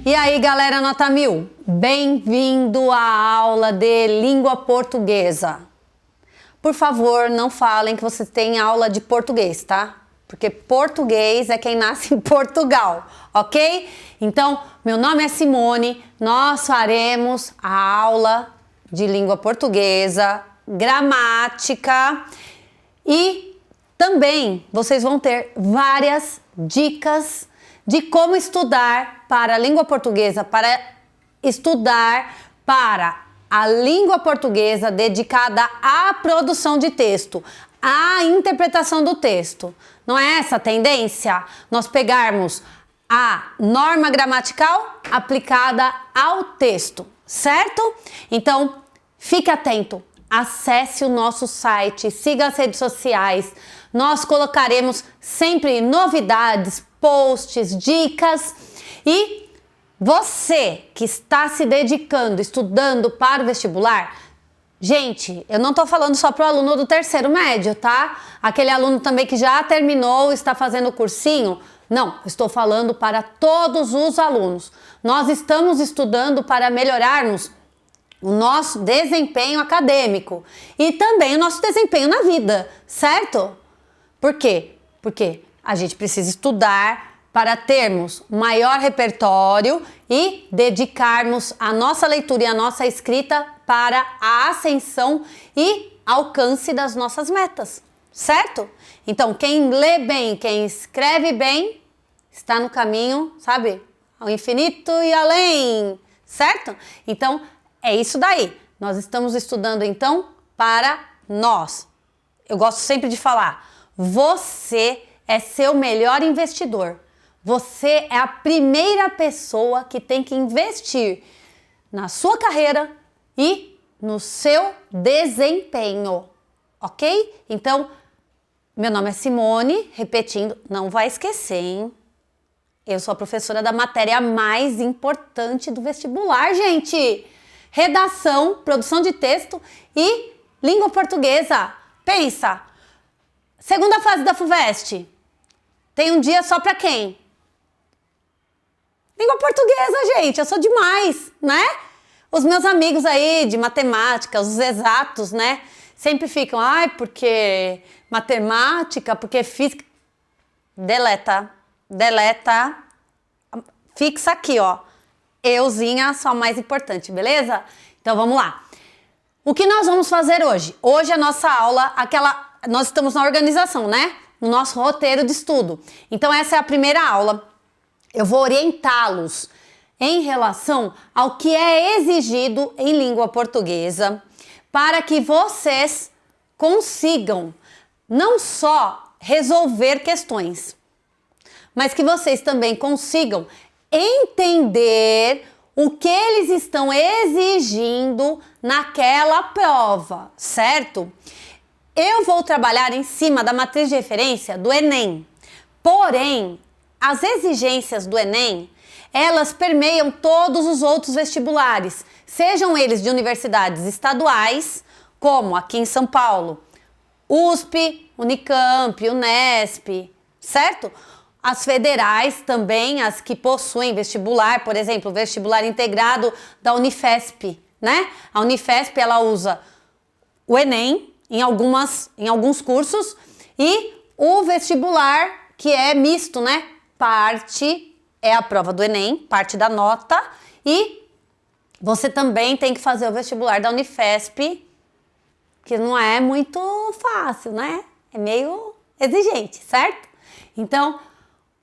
E aí, galera nota 1000, bem-vindo à aula de língua portuguesa. Por favor, não falem que você tem aula de português, tá? Porque português é quem nasce em Portugal, ok? Então, meu nome é Simone, nós faremos a aula de língua portuguesa, gramática e também vocês vão ter várias dicas de como estudar para a língua portuguesa, para estudar para a língua portuguesa dedicada à produção de texto, à interpretação do texto. Não é essa a tendência? Nós pegarmos a norma gramatical aplicada ao texto, certo? Então, fique atento, acesse o nosso site, siga as redes sociais, nós colocaremos sempre novidades, posts, dicas e você que está se dedicando, estudando para o vestibular, gente, eu não estou falando só para o aluno do terceiro médio, tá? Aquele aluno também que já terminou, está fazendo o cursinho, não, estou falando para todos os alunos. Nós estamos estudando para melhorarmos o nosso desempenho acadêmico e também o nosso desempenho na vida, certo? Por quê? Porque a gente precisa estudar para termos maior repertório e dedicarmos a nossa leitura e a nossa escrita para a ascensão e alcance das nossas metas, certo? Então, quem lê bem, quem escreve bem, está no caminho, sabe? Ao infinito e além, certo? Então, é isso daí. Nós estamos estudando, então, para nós. Eu gosto sempre de falar, você é seu melhor investidor. Você é a primeira pessoa que tem que investir na sua carreira e no seu desempenho, ok? Então, meu nome é Simone, repetindo, não vai esquecer, hein? Eu sou a professora da matéria mais importante do vestibular, gente! Redação, produção de texto e língua portuguesa. Pensa, segunda fase da FUVEST, tem um dia só para quem? Língua portuguesa, gente, eu sou demais, né? Os meus amigos aí de matemática, os exatos, né? Sempre ficam, ai, porque matemática, porque física. Deleta, fixa aqui, ó. Euzinha, só mais importante, beleza? Então vamos lá. O que nós vamos fazer hoje? Hoje a nossa aula, nós estamos na organização, né? No nosso roteiro de estudo. Então essa é a primeira aula. Eu vou orientá-los em relação ao que é exigido em língua portuguesa para que vocês consigam não só resolver questões, mas que vocês também consigam entender o que eles estão exigindo naquela prova, certo? Eu vou trabalhar em cima da matriz de referência do Enem, porém, as exigências do Enem, elas permeiam todos os outros vestibulares, sejam eles de universidades estaduais, como aqui em São Paulo, USP, Unicamp, Unesp, certo? As federais também, as que possuem vestibular, por exemplo, o vestibular integrado da Unifesp, né? A Unifesp, ela usa o Enem em alguns cursos e o vestibular que é misto, né? Parte é a prova do Enem, parte da nota, e você também tem que fazer o vestibular da Unifesp, que não é muito fácil, né? É meio exigente, certo? Então,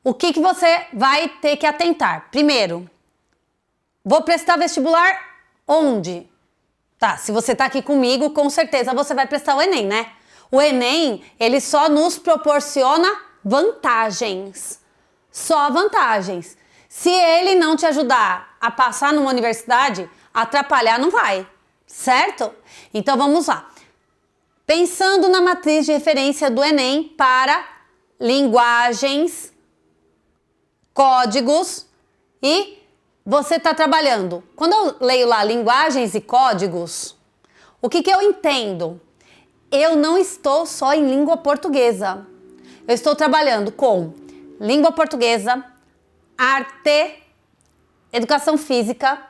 o que você vai ter que atentar? Primeiro, vou prestar vestibular onde? Tá, se você tá aqui comigo, com certeza você vai prestar o Enem, né? O Enem, ele só nos proporciona vantagens. Só vantagens. Se ele não te ajudar a passar numa universidade, atrapalhar não vai, certo? Então vamos lá. Pensando na matriz de referência do Enem para linguagens, códigos e você está trabalhando. Quando eu leio lá linguagens e códigos, o que eu entendo? Eu não estou só em língua portuguesa. Eu estou trabalhando com língua portuguesa, arte, educação física,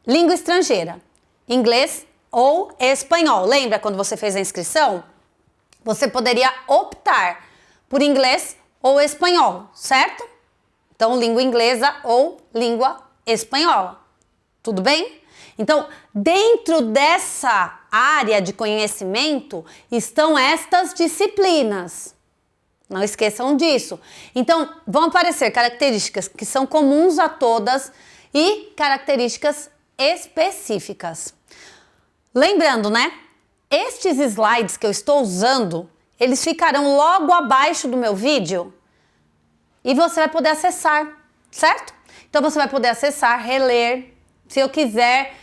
língua estrangeira, inglês ou espanhol. Lembra quando você fez a inscrição? Você poderia optar por inglês ou espanhol, certo? Então, língua inglesa ou língua espanhola. Tudo bem? Então, dentro dessa área de conhecimento estão estas disciplinas. Não esqueçam disso. Então, vão aparecer características que são comuns a todas e características específicas. Lembrando, né? Estes slides que eu estou usando, eles ficarão logo abaixo do meu vídeo e você vai poder acessar, certo? Então, você vai poder acessar, reler. Se eu quiser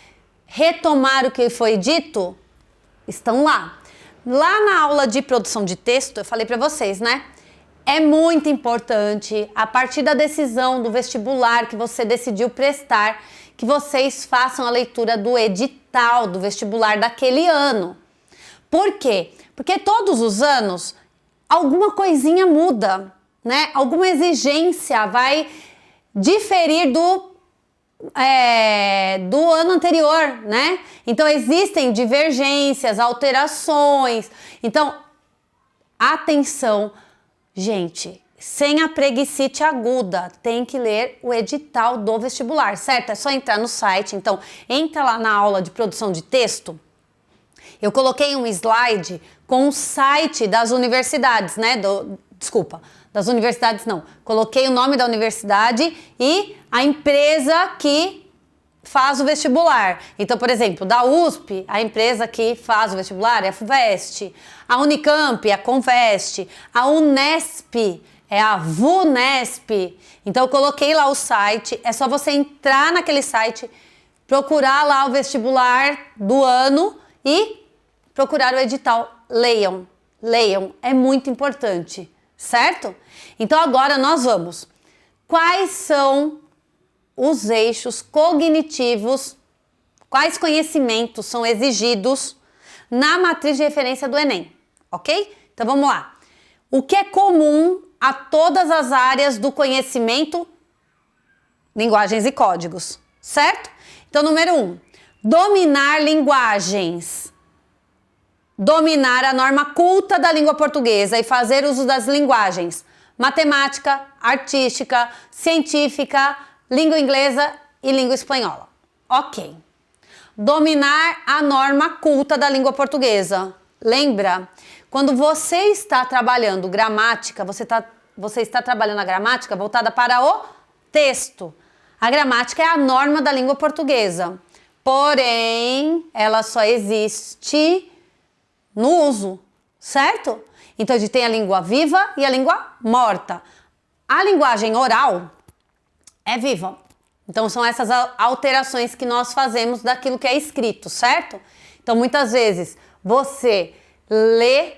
retomar o que foi dito, estão lá. Lá na aula de produção de texto, eu falei para vocês, né? É muito importante, a partir da decisão do vestibular que você decidiu prestar, que vocês façam a leitura do edital do vestibular daquele ano. Por quê? Porque todos os anos alguma coisinha muda, né? Alguma exigência vai diferir do ano anterior, né? Então existem divergências, alterações. Então, atenção, gente, sem a preguicite aguda, tem que ler o edital do vestibular, certo? É só entrar no site. Então, entra lá na aula de produção de texto. Eu coloquei um slide com o site das universidades, né? Desculpa, das universidades não. Coloquei o nome da universidade e a empresa que faz o vestibular. Então, por exemplo, da USP, a empresa que faz o vestibular é a FUVEST. A Unicamp é a Convest. A Unesp é a VUNESP. Então, eu coloquei lá o site. É só você entrar naquele site, procurar lá o vestibular do ano e procurar o edital. Leiam, leiam. É muito importante. Certo? Então agora nós vamos. Quais são os eixos cognitivos, quais conhecimentos são exigidos na matriz de referência do Enem, ok? Então vamos lá. O que é comum a todas as áreas do conhecimento, linguagens e códigos, certo? Então, número 1, dominar linguagens. Dominar a norma culta da língua portuguesa e fazer uso das linguagens matemática, artística, científica, língua inglesa e língua espanhola. Ok. Dominar a norma culta da língua portuguesa. Lembra? Quando você está trabalhando gramática, você está trabalhando a gramática voltada para o texto. A gramática é a norma da língua portuguesa. Porém, ela só existe no uso, certo? Então a gente tem a língua viva e a língua morta. A linguagem oral é viva. Então são essas alterações que nós fazemos daquilo que é escrito, certo? Então muitas vezes você lê,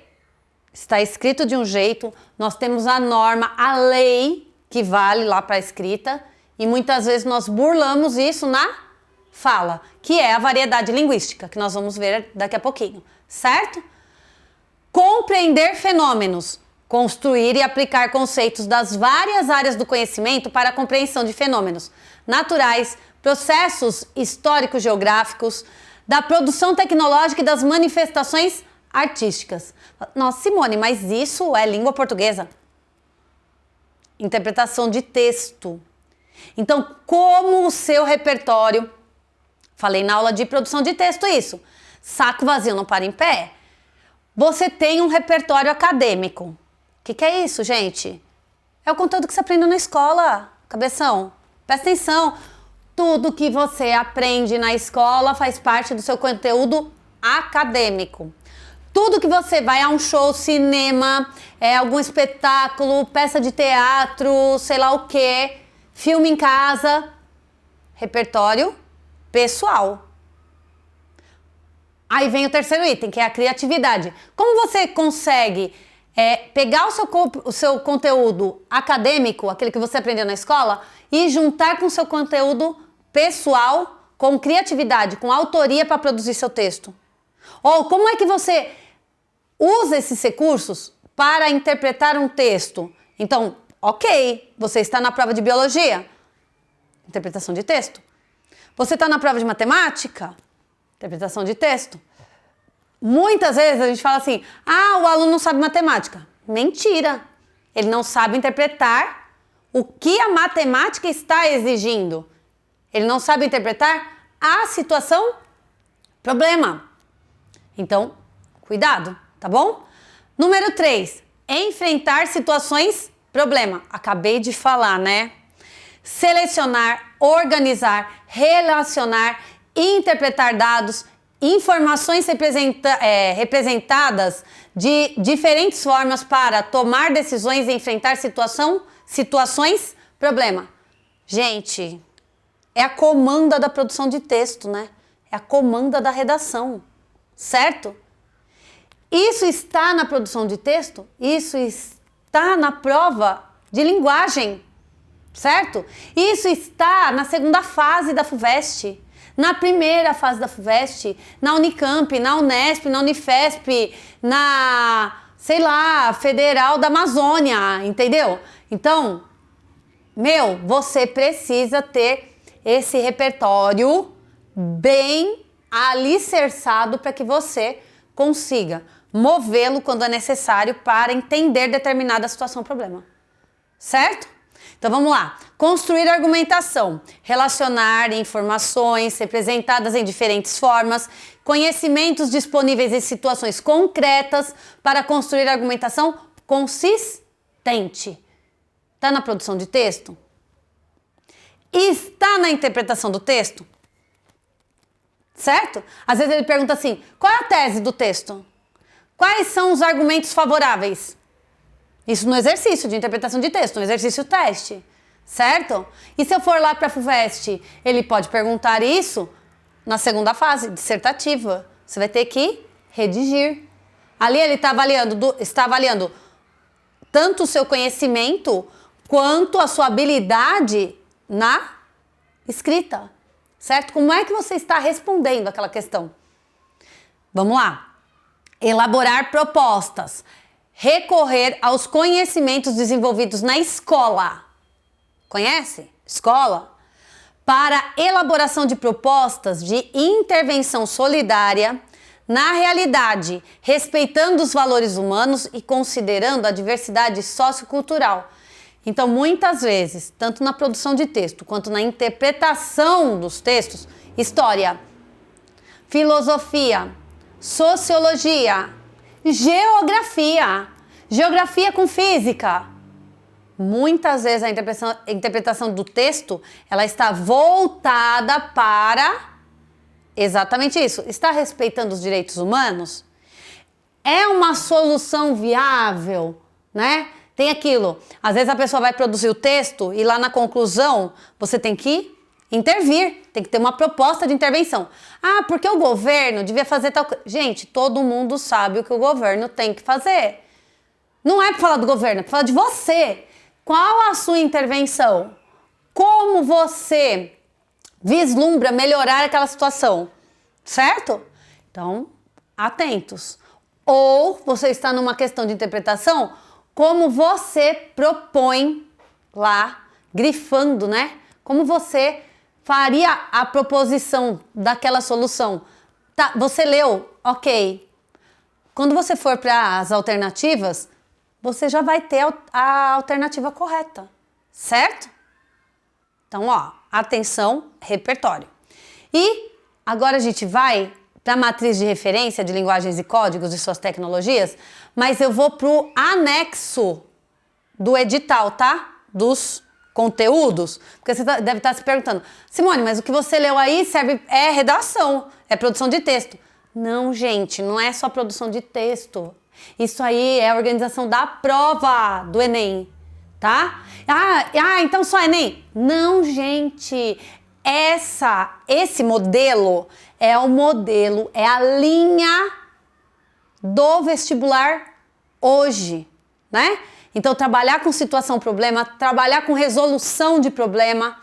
está escrito de um jeito, nós temos a norma, a lei que vale lá para a escrita e muitas vezes nós burlamos isso na fala, que é a variedade linguística, que nós vamos ver daqui a pouquinho, certo? Compreender fenômenos, construir e aplicar conceitos das várias áreas do conhecimento para a compreensão de fenômenos naturais, processos históricos geográficos, da produção tecnológica e das manifestações artísticas. Nossa, Simone, mas isso é língua portuguesa? Interpretação de texto. Então, como o seu repertório, falei na aula de produção de texto isso, saco vazio não para em pé, você tem um repertório acadêmico. O que é isso, gente? É o conteúdo que você aprende na escola, cabeção. Presta atenção. Tudo que você aprende na escola faz parte do seu conteúdo acadêmico. Tudo que você vai a um show, cinema, algum espetáculo, peça de teatro, sei lá o quê, filme em casa, repertório pessoal. Aí vem o terceiro item, que é a criatividade. Como você consegue pegar o seu conteúdo acadêmico, aquele que você aprendeu na escola, e juntar com o seu conteúdo pessoal, com criatividade, com autoria para produzir seu texto? Ou como é que você usa esses recursos para interpretar um texto? Então, ok, você está na prova de biologia. Interpretação de texto. Você está na prova de matemática? Interpretação de texto. Muitas vezes a gente fala assim, o aluno não sabe matemática. Mentira! Ele não sabe interpretar o que a matemática está exigindo. Ele não sabe interpretar a situação, problema. Então, cuidado, tá bom? Número 3, enfrentar situações, problema. Acabei de falar, né? Selecionar, organizar, relacionar, interpretar dados, informações representadas de diferentes formas para tomar decisões e enfrentar situações, problema. Gente, é a comanda da produção de texto, né? É a comanda da redação, certo? Isso está na produção de texto, isso está na prova de linguagem, certo? Isso está na segunda fase da FUVEST, na primeira fase da FUVEST, na Unicamp, na Unesp, na Unifesp, na, sei lá, Federal da Amazônia, entendeu? Então, você precisa ter esse repertório bem alicerçado para que você consiga movê-lo quando é necessário para entender determinada situação ou problema. Certo? Então vamos lá. Construir argumentação, relacionar informações representadas em diferentes formas, conhecimentos disponíveis em situações concretas para construir argumentação consistente. Está na produção de texto? Está na interpretação do texto? Certo? Às vezes ele pergunta assim, qual é a tese do texto? Quais são os argumentos favoráveis? Isso no exercício de interpretação de texto, no exercício teste, certo? E se eu for lá para a FUVEST, ele pode perguntar isso na segunda fase, dissertativa. Você vai ter que redigir. Ali ele está avaliando tanto o seu conhecimento quanto a sua habilidade na escrita, certo? Como é que você está respondendo aquela questão? Vamos lá. Elaborar propostas. Recorrer aos conhecimentos desenvolvidos na escola. Conhece? Escola. Para elaboração de propostas de intervenção solidária na realidade, respeitando os valores humanos e considerando a diversidade sociocultural. Então, muitas vezes, tanto na produção de texto quanto na interpretação dos textos, história, filosofia, sociologia, geografia com física. Muitas vezes a interpretação do texto, ela está voltada para exatamente isso. Está respeitando os direitos humanos? É uma solução viável, né? Tem aquilo, às vezes a pessoa vai produzir o texto e lá na conclusão você tem que intervir, tem que ter uma proposta de intervenção. Porque o governo devia fazer tal coisa. Gente, todo mundo sabe o que o governo tem que fazer. Não é para falar do governo, é para falar de você. Qual a sua intervenção? Como você vislumbra melhorar aquela situação? Certo? Então, atentos. Ou você está numa questão de interpretação, como você propõe lá, grifando, né? Como você faria a proposição daquela solução. Tá, você leu, ok. Quando você for para as alternativas, você já vai ter a alternativa correta, certo? Então, atenção, repertório. E agora a gente vai para a matriz de referência de linguagens e códigos e suas tecnologias, mas eu vou para o anexo do edital, tá? Dos conteúdos, porque você deve estar se perguntando, Simone, mas o que você leu aí é redação, é produção de texto. Não, gente, não é só produção de texto. Isso aí é a organização da prova do Enem, tá? Então só Enem? Não, gente. Esse modelo é a linha do vestibular hoje, né? Então, trabalhar com situação problema, trabalhar com resolução de problema,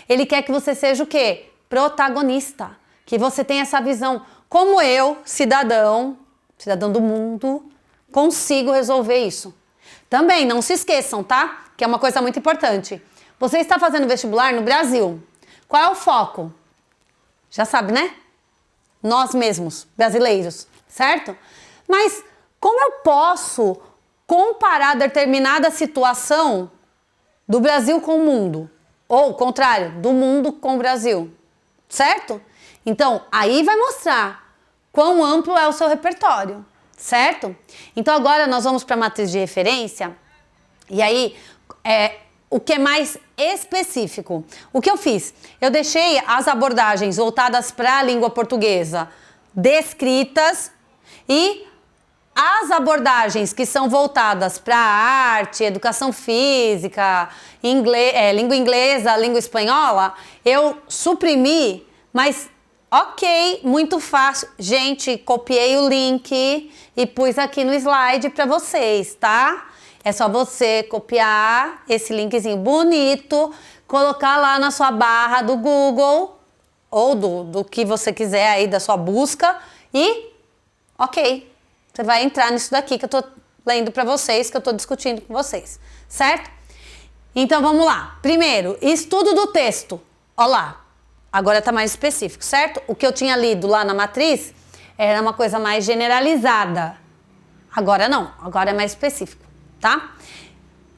ele quer que você seja o quê? Protagonista, que você tenha essa visão. Como eu, cidadão do mundo, consigo resolver isso. Também, não se esqueçam, tá? Que é uma coisa muito importante. Você está fazendo vestibular no Brasil. Qual é o foco? Já sabe, né? Nós mesmos, brasileiros, certo? Mas como eu posso comparar determinada situação do Brasil com o mundo? Ou, o contrário, do mundo com o Brasil, certo? Então, aí vai mostrar quão amplo é o seu repertório, certo? Então, agora nós vamos para a matriz de referência. E aí, o que é mais específico? O que eu fiz? Eu deixei as abordagens voltadas para a língua portuguesa descritas e as abordagens que são voltadas para arte, educação física, língua inglesa, língua espanhola, eu suprimi, mas ok, muito fácil. Gente, copiei o link e pus aqui no slide para vocês, tá? É só você copiar esse linkzinho bonito, colocar lá na sua barra do Google ou do que você quiser aí da sua busca e ok. Você vai entrar nisso daqui que eu tô lendo para vocês, que eu tô discutindo com vocês, certo? Então vamos lá. Primeiro, estudo do texto. Ó lá, agora tá mais específico, certo? O que eu tinha lido lá na matriz era uma coisa mais generalizada. Agora não, agora é mais específico, tá?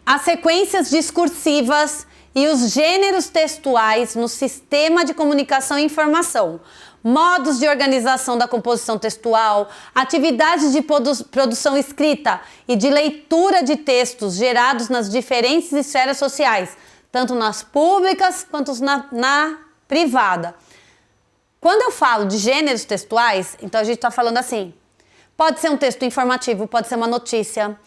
As sequências discursivas e os gêneros textuais no sistema de comunicação e informação. Modos de organização da composição textual, atividades de produção escrita e de leitura de textos gerados nas diferentes esferas sociais, tanto nas públicas quanto na privada. Quando eu falo de gêneros textuais, então a gente está falando assim, pode ser um texto informativo, pode ser uma notícia,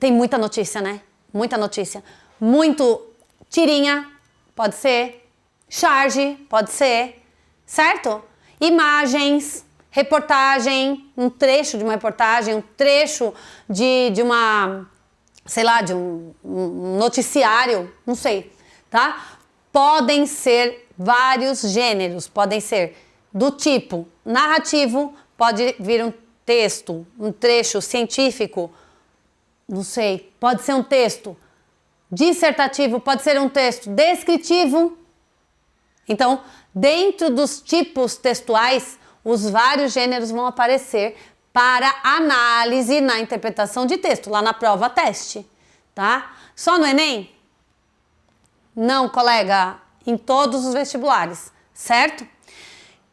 tem muita notícia, né? Muita notícia. Muito tirinha, pode ser, charge, pode ser, certo? Imagens, reportagem, um trecho de uma reportagem, um trecho de uma, sei lá, de um noticiário, não sei, tá? Podem ser vários gêneros, podem ser do tipo narrativo, pode vir um texto, um trecho científico, não sei, pode ser um texto dissertativo, pode ser um texto descritivo. Então, dentro dos tipos textuais, os vários gêneros vão aparecer para análise na interpretação de texto, lá na prova teste, tá? Só no Enem? Não, colega, em todos os vestibulares, certo?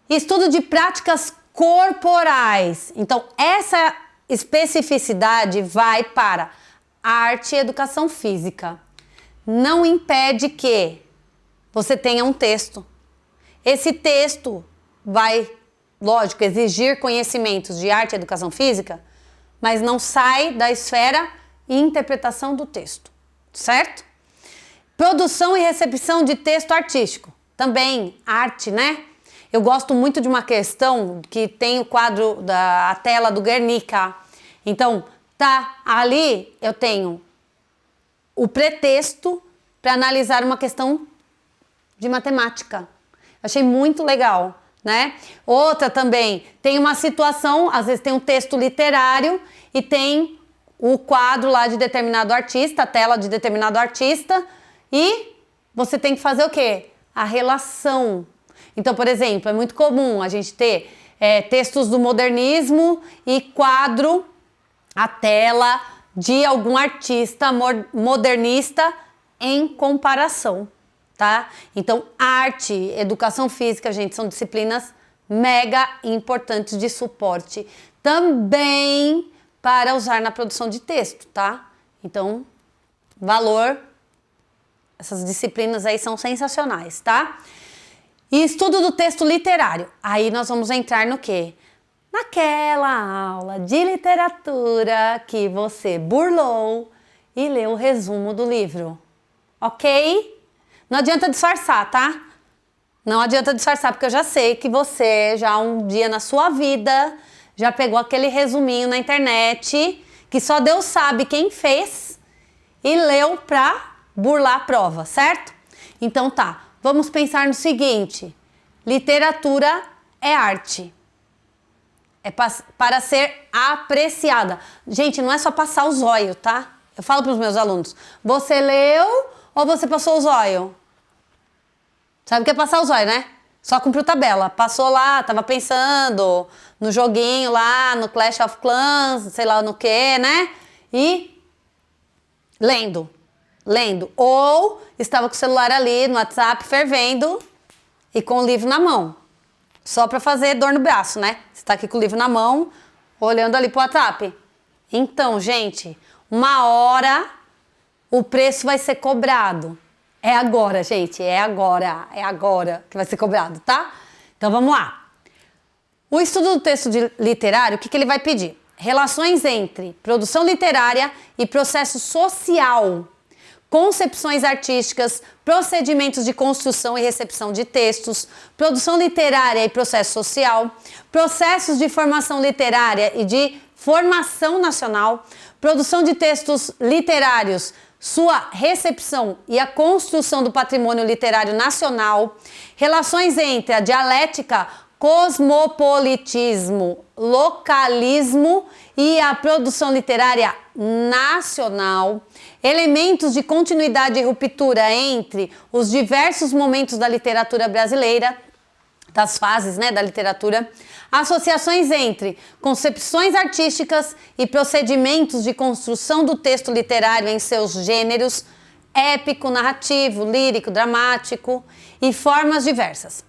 Estudo de práticas corporais. Então, essa especificidade vai para arte e educação física. Não impede que você tenha um texto. Esse texto vai, lógico, exigir conhecimentos de arte e educação física, mas não sai da esfera e interpretação do texto, certo? Produção e recepção de texto artístico. Também arte, né? Eu gosto muito de uma questão que tem o quadro da tela do Guernica. Então, tá ali eu tenho o pretexto para analisar uma questão de matemática. Achei muito legal, né? Outra também, tem uma situação, às vezes tem um texto literário e tem o quadro lá de determinado artista, a tela de determinado artista, e você tem que fazer o quê? A relação. Então, por exemplo, é muito comum a gente ter textos do modernismo e quadro, a tela de algum artista modernista em comparação, tá? Então, arte, educação física, gente, são disciplinas mega importantes de suporte também para usar na produção de texto, tá? Então, valor, essas disciplinas aí são sensacionais, tá? E estudo do texto literário. Aí nós vamos entrar no quê? Naquela aula de literatura que você burlou e leu o resumo do livro. Ok? Não adianta disfarçar, tá? Não adianta disfarçar, porque eu já sei que você já um dia na sua vida já pegou aquele resuminho na internet que só Deus sabe quem fez e leu pra burlar a prova, certo? Então tá, vamos pensar no seguinte: literatura é arte. É para ser apreciada. Gente, não é só passar o zóio, tá? Eu falo para os meus alunos, você leu ou você passou o zóio? Sabe o que é passar o zóio, né? Só cumpriu tabela. Passou lá, tava pensando no joguinho lá, no Clash of Clans, sei lá no que, né? E lendo. Ou estava com o celular ali no WhatsApp fervendo e com o livro na mão. Só para fazer dor no braço, né? Você tá aqui com o livro na mão, olhando ali pro WhatsApp. Então, gente, uma hora o preço vai ser cobrado. É agora, gente, é agora que vai ser cobrado, tá? Então vamos lá. O estudo do texto literário, o que ele vai pedir? Relações entre produção literária e processo social, concepções artísticas, procedimentos de construção e recepção de textos, produção literária e processo social, processos de formação literária e de formação nacional, produção de textos literários, sua recepção e a construção do patrimônio literário nacional, relações entre a dialética, cosmopolitismo, localismo e a produção literária nacional, elementos de continuidade e ruptura entre os diversos momentos da literatura brasileira, das fases, né, da literatura, associações entre concepções artísticas e procedimentos de construção do texto literário em seus gêneros, épico, narrativo, lírico, dramático e formas diversas.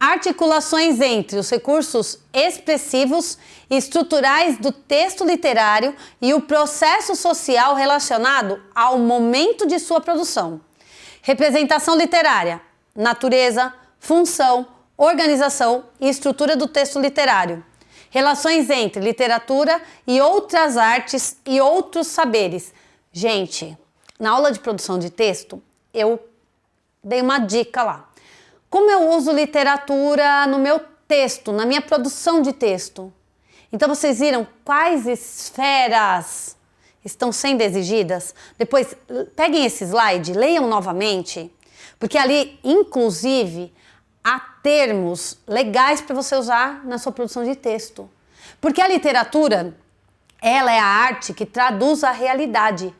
Articulações entre os recursos expressivos e estruturais do texto literário e o processo social relacionado ao momento de sua produção. Representação literária, natureza, função, organização e estrutura do texto literário. Relações entre literatura e outras artes e outros saberes. Gente, na aula de produção de texto, eu dei uma dica lá. Como eu uso literatura no meu texto, na minha produção de texto? Então vocês viram quais esferas estão sendo exigidas? Depois, peguem esse slide, leiam novamente, porque ali, inclusive, há termos legais para você usar na sua produção de texto. Porque a literatura, ela é a arte que traduz a realidade.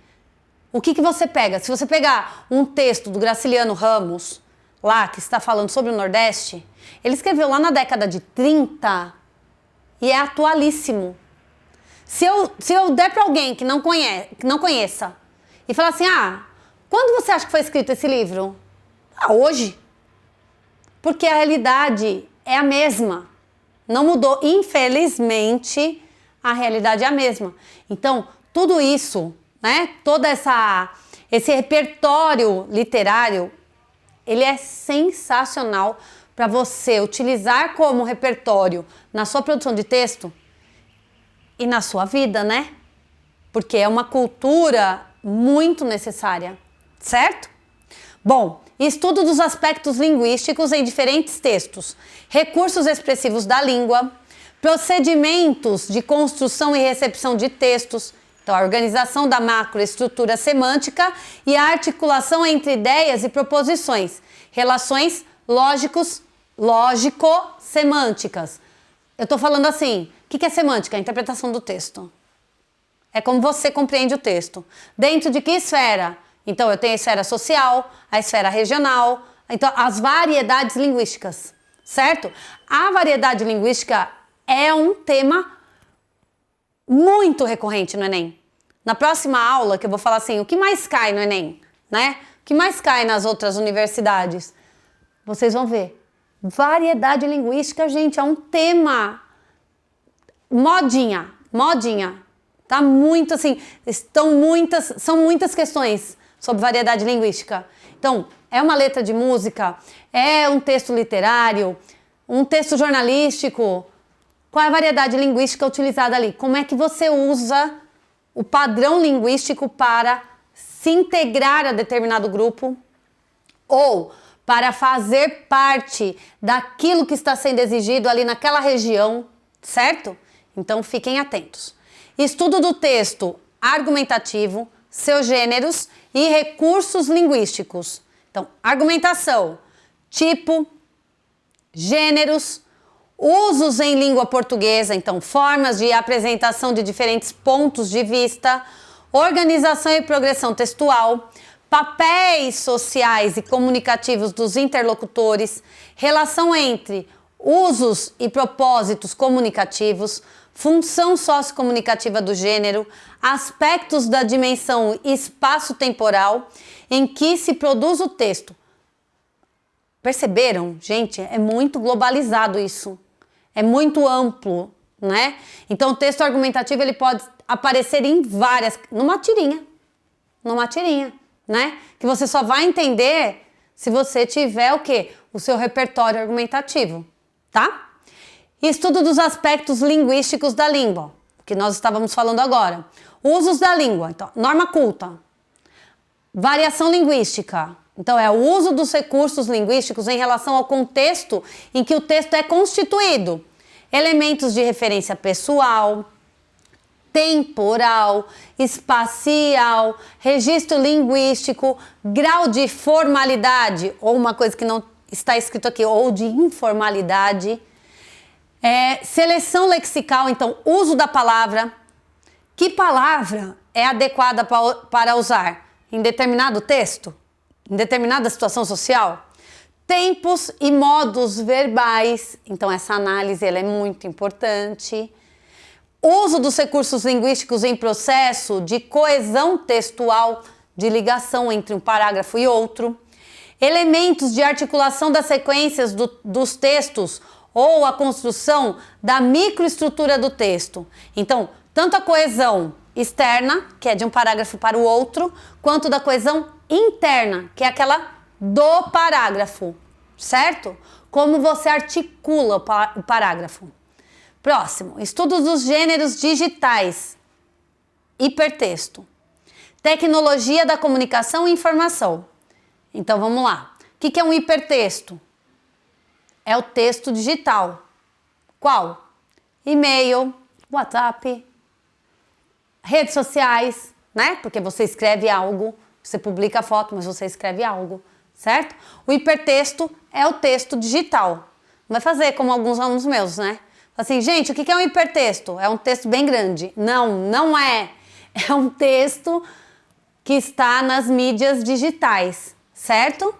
O que você pega? Se você pegar um texto do Graciliano Ramos, lá, que está falando sobre o Nordeste, ele escreveu lá na década de 30 e é atualíssimo. Se eu der para alguém que não conheça e falar assim, quando você acha que foi escrito esse livro? Hoje. Porque a realidade é a mesma. Não mudou. Infelizmente, a realidade é a mesma. Então, tudo isso, né? Todo esse repertório literário, ele é sensacional para você utilizar como repertório na sua produção de texto e na sua vida, né? Porque é uma cultura muito necessária, certo? Bom, estudo dos aspectos linguísticos em diferentes textos, recursos expressivos da língua, procedimentos de construção e recepção de textos, então a organização da macroestrutura semântica e a articulação entre ideias e proposições, relações lógico-semânticas. Eu estou falando assim, o que é semântica? A interpretação do texto. É como você compreende o texto. Dentro de que esfera? Então, eu tenho a esfera social, a esfera regional, então as variedades linguísticas, certo? A variedade linguística é um tema muito recorrente no Enem. Na próxima aula, que eu vou falar assim, o que mais cai no Enem, né? O que mais cai nas outras universidades? Vocês vão ver. Variedade linguística, gente, é um tema modinha. Tá muito assim, são muitas questões sobre variedade linguística. Então, é uma letra de música, é um texto literário, um texto jornalístico. Qual é a variedade linguística utilizada ali? Como é que você usa o padrão linguístico para se integrar a determinado grupo ou para fazer parte daquilo que está sendo exigido ali naquela região, certo? Então, fiquem atentos. Estudo do texto argumentativo, seus gêneros e recursos linguísticos. Então, argumentação, tipo, gêneros, usos em língua portuguesa, então formas de apresentação de diferentes pontos de vista, organização e progressão textual, papéis sociais e comunicativos dos interlocutores, relação entre usos e propósitos comunicativos, função sociocomunicativa do gênero, aspectos da dimensão espaço-temporal em que se produz o texto. Perceberam? Gente, é muito globalizado isso. É muito amplo, né? Então o texto argumentativo ele pode aparecer em várias, numa tirinha, né? Que você só vai entender se você tiver o quê? O seu repertório argumentativo, tá? Estudo dos aspectos linguísticos da língua, que nós estávamos falando agora. Usos da língua, então, norma culta. Variação linguística, então é o uso dos recursos linguísticos em relação ao contexto em que o texto é constituído. Elementos de referência pessoal, temporal, espacial, registro linguístico, grau de formalidade, ou uma coisa que não está escrito aqui, ou de informalidade, seleção lexical, então uso da palavra, que palavra é adequada para usar em determinado texto, em determinada situação social, tempos e modos verbais, então essa análise ela é muito importante. Uso dos recursos linguísticos em processo de coesão textual, de ligação entre um parágrafo e outro. Elementos de articulação das sequências dos textos ou a construção da microestrutura do texto. Então, tanto a coesão externa, que é de um parágrafo para o outro, quanto da coesão interna, que é aquela do parágrafo, certo? Como você articula o parágrafo. Próximo, estudo dos gêneros digitais, hipertexto, tecnologia da comunicação e informação. Então vamos lá, o que é um hipertexto? É o texto digital. Qual? E-mail, WhatsApp, redes sociais, né? Porque você escreve algo, você publica a foto, mas você escreve algo, certo? O hipertexto é o texto digital. Não vai fazer como alguns alunos meus, né? Assim, gente, o que é um hipertexto? É um texto bem grande. Não, não é. É um texto que está nas mídias digitais, certo?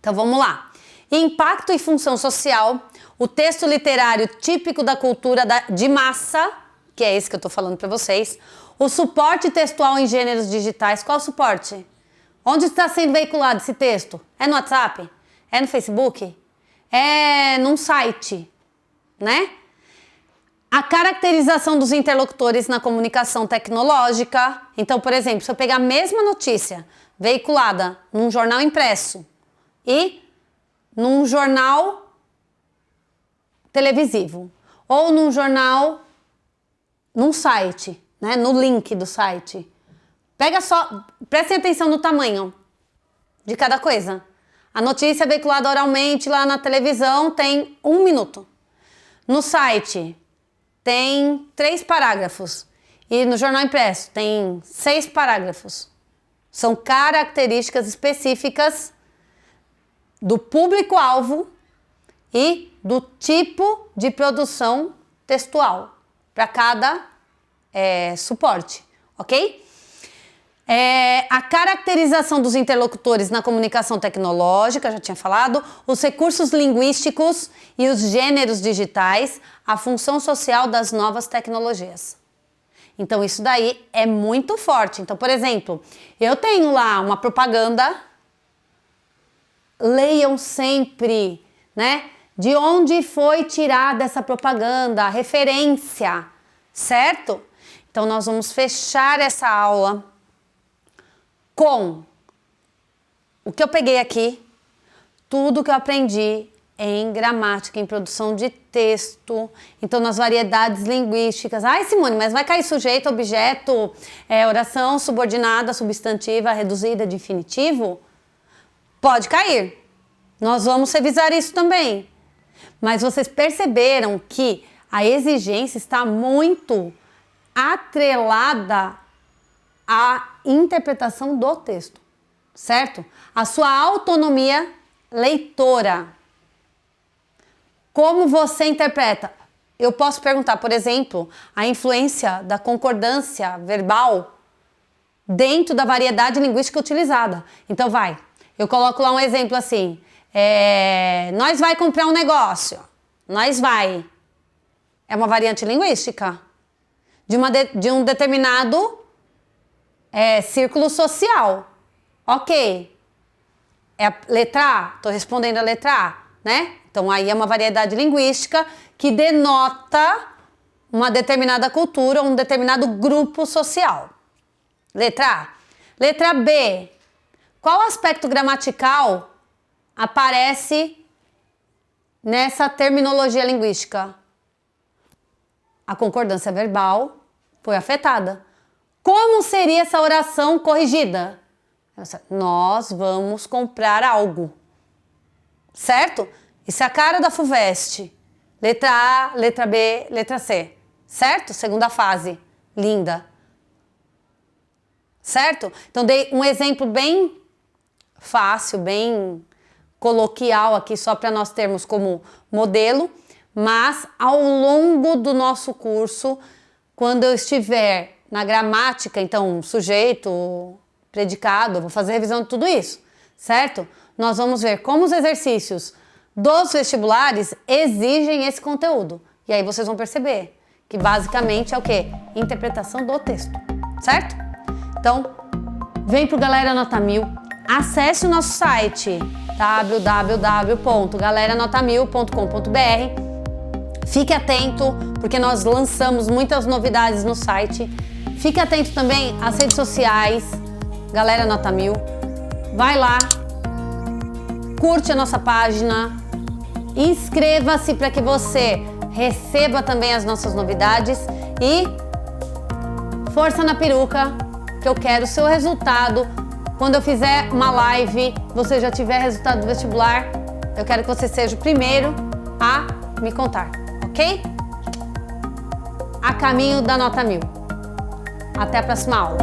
Então vamos lá. Impacto e função social. O texto literário típico da cultura de massa, que é esse que eu estou falando para vocês. O suporte textual em gêneros digitais. Qual o suporte? Onde está sendo veiculado esse texto? É no WhatsApp? É no Facebook? É num site? Né? A caracterização dos interlocutores na comunicação tecnológica. Então, por exemplo, se eu pegar a mesma notícia veiculada num jornal impresso e num jornal televisivo ou num jornal, num site, né, no link do site, pega só, prestem atenção no tamanho de cada coisa. A notícia veiculada oralmente lá na televisão tem 1 minuto. No site tem 3 parágrafos e no jornal impresso tem 6 parágrafos. São características específicas do público-alvo e do tipo de produção textual para cada suporte, ok? A caracterização dos interlocutores na comunicação tecnológica, já tinha falado, os recursos linguísticos e os gêneros digitais, a função social das novas tecnologias. Então isso daí é muito forte. Então, por exemplo, eu tenho lá uma propaganda, leiam sempre, né? De onde foi tirada essa propaganda, a referência, certo? Então nós vamos fechar essa aula com o que eu peguei aqui, tudo que eu aprendi em gramática, em produção de texto, então nas variedades linguísticas. Ai, Simone, mas vai cair sujeito, objeto, oração subordinada, substantiva, reduzida, definitivo? Pode cair. Nós vamos revisar isso também. Mas vocês perceberam que a exigência está muito atrelada à interpretação do texto, certo? A sua autonomia leitora. Como você interpreta? Eu posso perguntar, por exemplo, a influência da concordância verbal dentro da variedade linguística utilizada. Então eu coloco lá um exemplo assim, nós vai comprar um negócio, nós vai. É uma variante linguística de um determinado círculo social. Ok. É a letra A? Estou respondendo a letra A, né? Então aí é uma variedade linguística que denota uma determinada cultura, um determinado grupo social. Letra A. Letra B. Qual aspecto gramatical aparece nessa terminologia linguística? A concordância verbal foi afetada. Como seria essa oração corrigida? Nós vamos comprar algo. Certo? Isso é a cara da FUVEST. Letra A, letra B, letra C. Certo? Segunda fase. Linda. Certo? Então dei um exemplo bem fácil, bem coloquial aqui, só para nós termos como modelo, mas ao longo do nosso curso, quando eu estiver na gramática, então sujeito, predicado, vou fazer revisão de tudo isso, certo? Nós vamos ver como os exercícios dos vestibulares exigem esse conteúdo. E aí vocês vão perceber que basicamente é o quê? Interpretação do texto, certo? Então, vem pro Galera Nota 1000, acesse o nosso site www.galeranota1000.com.br. Fique atento, porque nós lançamos muitas novidades no site. Fique atento também às redes sociais, Galera Nota 1000. Vai lá, curte a nossa página, inscreva-se para que você receba também as nossas novidades e força na peruca, que eu quero o seu resultado. Quando eu fizer uma live, você já tiver resultado do vestibular, eu quero que você seja o primeiro a me contar, ok? A caminho da Nota 1000. Até a próxima aula.